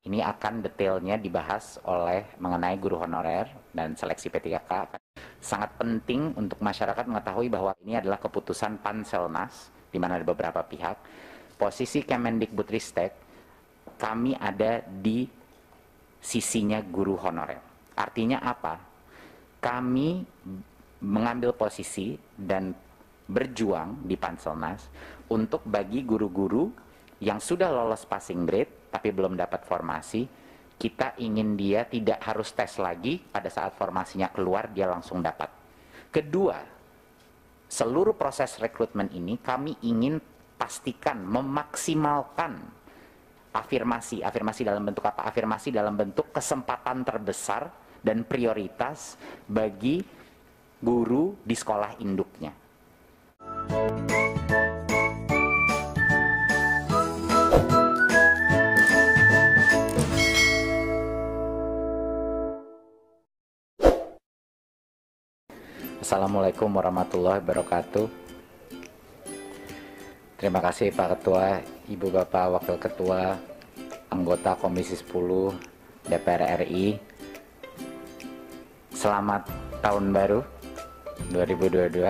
Ini akan detailnya dibahas oleh mengenai guru honorer dan seleksi P3K. Sangat penting untuk masyarakat mengetahui bahwa ini adalah keputusan Panselnas, di mana ada beberapa pihak. Posisi Kemendikbudristek, kami ada di sisinya guru honorer. Artinya apa? Kami mengambil posisi dan berjuang di Panselnas untuk bagi guru-guru yang sudah lolos passing grade tapi belum dapat formasi, kita ingin dia tidak harus tes lagi, pada saat formasinya keluar dia langsung dapat. Kedua, seluruh proses rekrutmen ini kami ingin pastikan memaksimalkan afirmasi dalam bentuk apa? Afirmasi dalam bentuk kesempatan terbesar dan prioritas bagi guru di sekolah induknya. Assalamualaikum warahmatullahi wabarakatuh. Terima kasih Pak Ketua, Ibu Bapak Wakil Ketua, anggota Komisi 10 DPR RI. Selamat tahun baru 2022.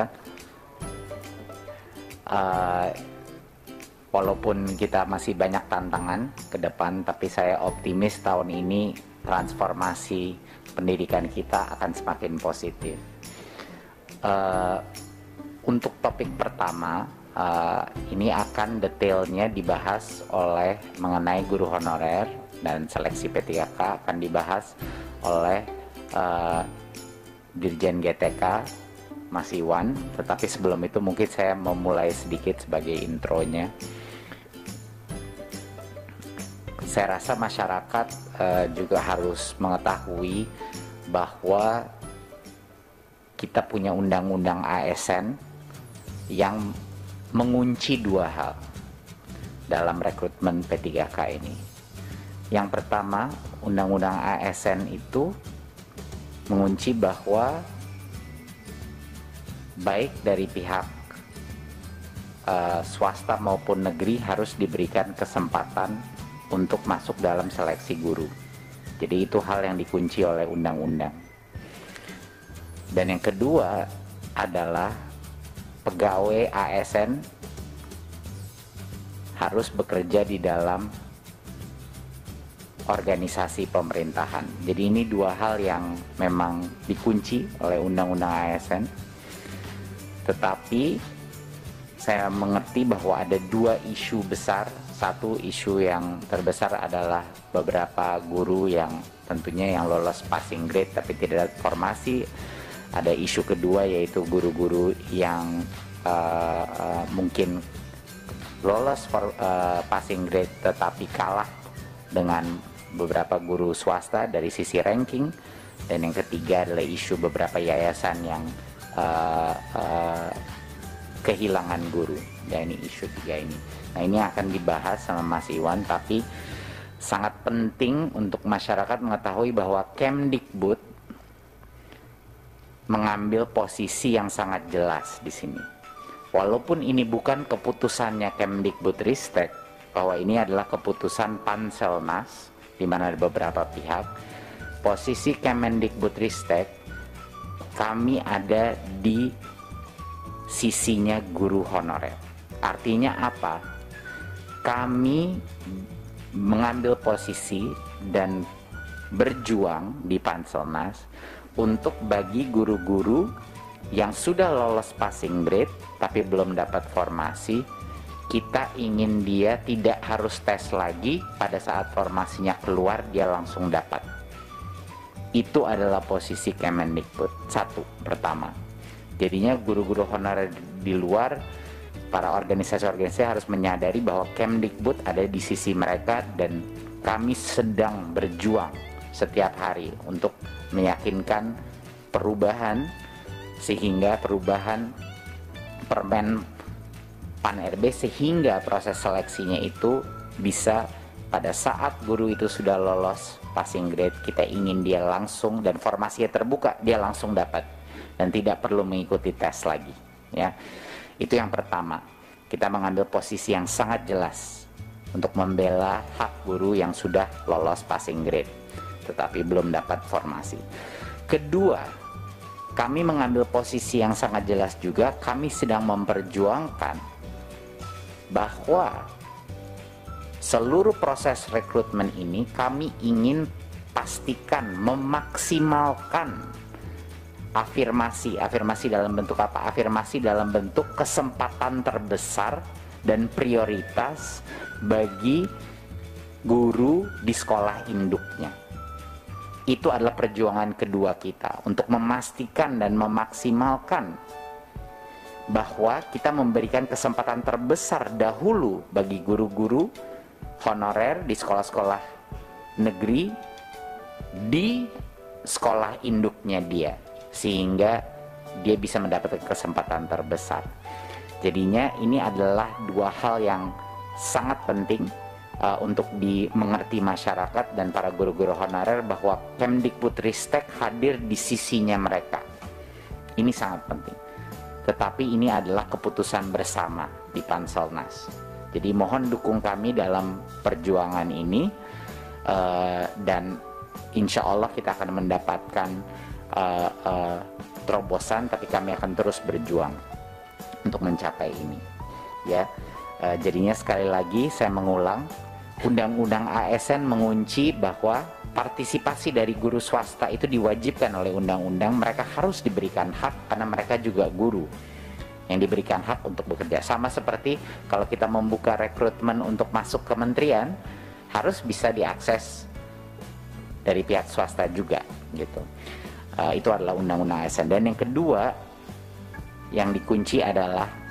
Walaupun kita masih banyak tantangan ke depan, tapi saya optimis tahun ini transformasi pendidikan kita akan semakin positif. Untuk topik pertama, ini akan detailnya dibahas oleh mengenai guru honorer dan seleksi P3K, akan dibahas oleh Dirjen GTK Mas Iwan. Tetapi sebelum itu mungkin saya memulai sedikit sebagai intronya. Saya rasa masyarakat juga harus mengetahui bahwa kita punya undang-undang ASN yang mengunci dua hal dalam rekrutmen P3K ini. Yang pertama, undang-undang ASN itu mengunci bahwa baik dari pihak swasta maupun negeri harus diberikan kesempatan untuk masuk dalam seleksi guru. Jadi itu hal yang dikunci oleh undang-undang. Dan yang kedua adalah pegawai ASN harus bekerja di dalam organisasi pemerintahan. Jadi ini dua hal yang memang dikunci oleh undang-undang ASN. Tetapi saya mengerti bahwa ada dua isu besar. Satu isu yang terbesar adalah beberapa guru yang tentunya yang lolos passing grade tapi tidak ada formasi. Ada isu kedua yaitu guru-guru yang mungkin lolos passing grade tetapi kalah dengan beberapa guru swasta dari sisi ranking. Dan yang ketiga adalah isu beberapa yayasan yang kehilangan guru. Dan ini isu tiga ini. Nah, ini akan dibahas sama Mas Iwan, tapi sangat penting untuk masyarakat mengetahui bahwa Kemdikbud mengambil posisi yang sangat jelas di sini. Walaupun ini bukan keputusannya Kemdikbudristek, bahwa ini adalah keputusan Panselnas, di mana ada beberapa pihak. Posisi Kemendikbudristek, kami ada di sisinya guru honorer. Artinya apa? Kami mengambil posisi dan berjuang di Panselnas untuk bagi guru-guru yang sudah lolos passing grade tapi belum dapat formasi, kita ingin dia tidak harus tes lagi, pada saat formasinya keluar dia langsung dapat. Itu adalah posisi Kemendikbud. Satu, pertama. Jadinya guru-guru honorer di luar, para organisasi-organisasi harus menyadari bahwa Kemdikbud ada di sisi mereka dan kami sedang berjuang setiap hari untuk meyakinkan perubahan, sehingga perubahan Permen Pan RB sehingga proses seleksinya itu bisa pada saat guru itu sudah lolos passing grade, kita ingin dia langsung dan formasinya terbuka, dia langsung dapat dan tidak perlu mengikuti tes lagi, ya. Itu yang pertama. Kita mengambil posisi yang sangat jelas untuk membela hak guru yang sudah lolos passing grade tetapi belum dapat formasi. Kedua, kami mengambil posisi yang sangat jelas juga, kami sedang memperjuangkan bahwa seluruh proses rekrutmen ini kami ingin pastikan memaksimalkan afirmasi dalam bentuk apa? Afirmasi dalam bentuk kesempatan terbesar dan prioritas bagi guru di sekolah induknya. Itu adalah perjuangan kedua kita untuk memastikan dan memaksimalkan bahwa kita memberikan kesempatan terbesar dahulu bagi guru-guru honorer di sekolah-sekolah negeri di sekolah induknya dia, sehingga dia bisa mendapatkan kesempatan terbesar. Jadinya ini adalah dua hal yang sangat penting untuk dimengerti masyarakat dan para guru-guru honorer bahwa Kemdikbudristek hadir di sisinya mereka. Ini sangat penting. Tetapi ini adalah keputusan bersama di Panselnas. Jadi mohon dukung kami dalam perjuangan ini dan insya Allah kita akan mendapatkan terobosan, tapi kami akan terus berjuang untuk mencapai ini. Ya, jadinya sekali lagi saya mengulang, Undang-Undang ASN mengunci bahwa partisipasi dari guru swasta itu diwajibkan oleh undang-undang. Mereka harus diberikan hak karena mereka juga guru yang diberikan hak untuk bekerja. Sama seperti kalau kita membuka rekrutmen untuk masuk kementerian, harus bisa diakses dari pihak swasta juga gitu. Itu adalah undang-undang ASN. Dan yang kedua yang dikunci adalah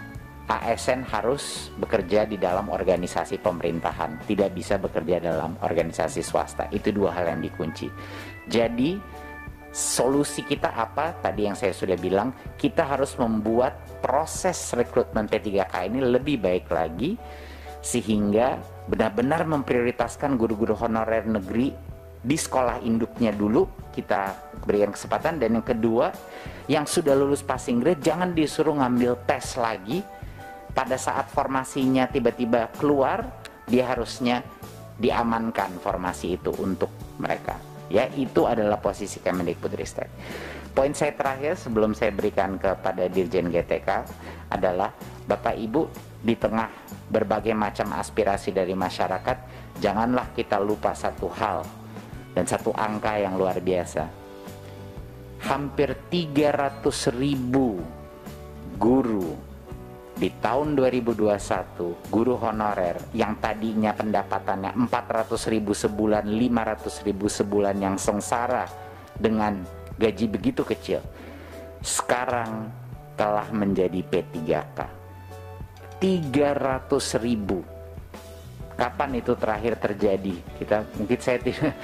ASN harus bekerja di dalam organisasi pemerintahan, tidak bisa bekerja dalam organisasi swasta. Itu dua hal yang dikunci. Jadi solusi kita apa? Tadi yang saya sudah bilang, kita harus membuat proses rekrutmen P3K ini lebih baik lagi, sehingga benar-benar memprioritaskan guru-guru honorer negeri di sekolah induknya dulu, kita berikan kesempatan. Dan yang kedua, yang sudah lulus passing grade jangan disuruh ngambil tes lagi. Pada saat formasinya tiba-tiba keluar, dia harusnya diamankan formasi itu untuk mereka. Ya, itu adalah posisi Kemdikbudristek. Poin saya terakhir sebelum saya berikan kepada Dirjen GTK adalah, Bapak Ibu, di tengah berbagai macam aspirasi dari masyarakat, janganlah kita lupa satu hal dan satu angka yang luar biasa. Hampir 300.000 guru di tahun 2021, guru honorer yang tadinya pendapatannya 400.000 sebulan, 500.000 sebulan, yang sengsara dengan gaji begitu kecil, sekarang telah menjadi P3K. 300.000. Kapan itu terakhir terjadi? Mungkin saya tidak,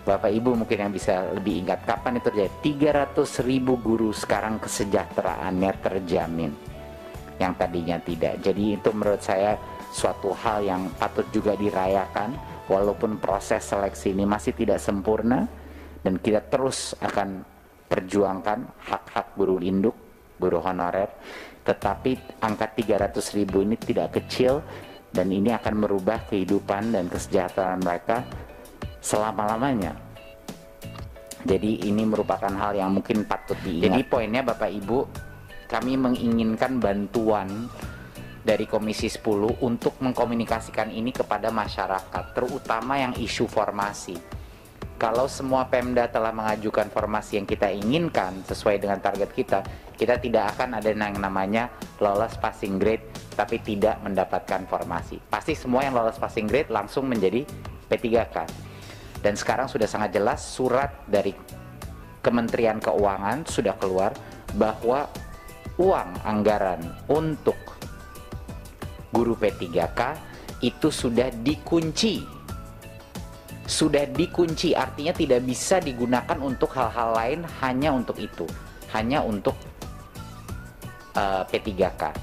Bapak Ibu mungkin yang bisa lebih ingat kapan itu terjadi. 300.000 guru sekarang kesejahteraannya terjamin, yang tadinya tidak. Jadi itu menurut saya suatu hal yang patut juga dirayakan, walaupun proses seleksi ini masih tidak sempurna, dan kita terus akan perjuangkan hak-hak guru induk, guru honorer. Tetapi angka 300.000 ini tidak kecil, dan ini akan merubah kehidupan dan kesejahteraan mereka selama-lamanya. Jadi ini merupakan hal yang mungkin patut diingat. Jadi poinnya Bapak Ibu, kami menginginkan bantuan dari Komisi 10 untuk mengkomunikasikan ini kepada masyarakat, terutama yang isu formasi. Kalau semua Pemda telah mengajukan formasi yang kita inginkan sesuai dengan target kita, kita tidak akan ada yang namanya lolos passing grade tapi tidak mendapatkan formasi. Pasti semua yang lolos passing grade langsung menjadi P3K. Dan sekarang sudah sangat jelas, surat dari Kementerian Keuangan sudah keluar bahwa uang anggaran untuk guru P3K itu sudah dikunci. Sudah dikunci, artinya tidak bisa digunakan untuk hal-hal lain, hanya untuk itu, hanya untuk P3K.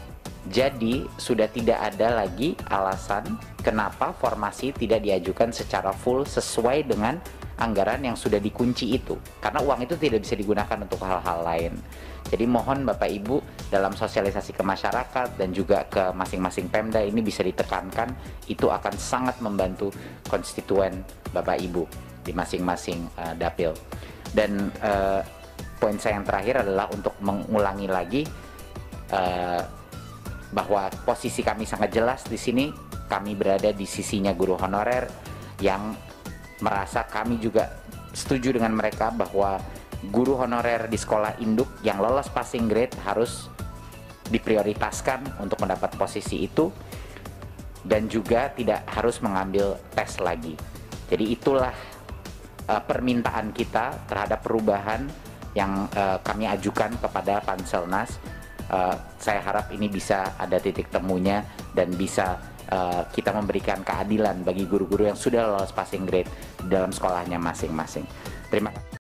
Jadi sudah tidak ada lagi alasan kenapa formasi tidak diajukan secara full sesuai dengan anggaran yang sudah dikunci itu, karena uang itu tidak bisa digunakan untuk hal-hal lain. Jadi mohon Bapak Ibu dalam sosialisasi ke masyarakat dan juga ke masing-masing Pemda ini bisa ditekankan, itu akan sangat membantu konstituen Bapak Ibu di masing-masing dapil. Dan poin saya yang terakhir adalah untuk mengulangi lagi bahwa posisi kami sangat jelas di sini. Kami berada di sisinya guru honorer yang merasa kami juga setuju dengan mereka bahwa guru honorer di sekolah induk yang lolos passing grade harus diprioritaskan untuk mendapat posisi itu dan juga tidak harus mengambil tes lagi. Jadi itulah permintaan kita terhadap perubahan yang kami ajukan kepada Panselnas. Saya harap ini bisa ada titik temunya dan bisa kita memberikan keadilan bagi guru-guru yang sudah lolos passing grade dalam sekolahnya masing-masing. Terima kasih.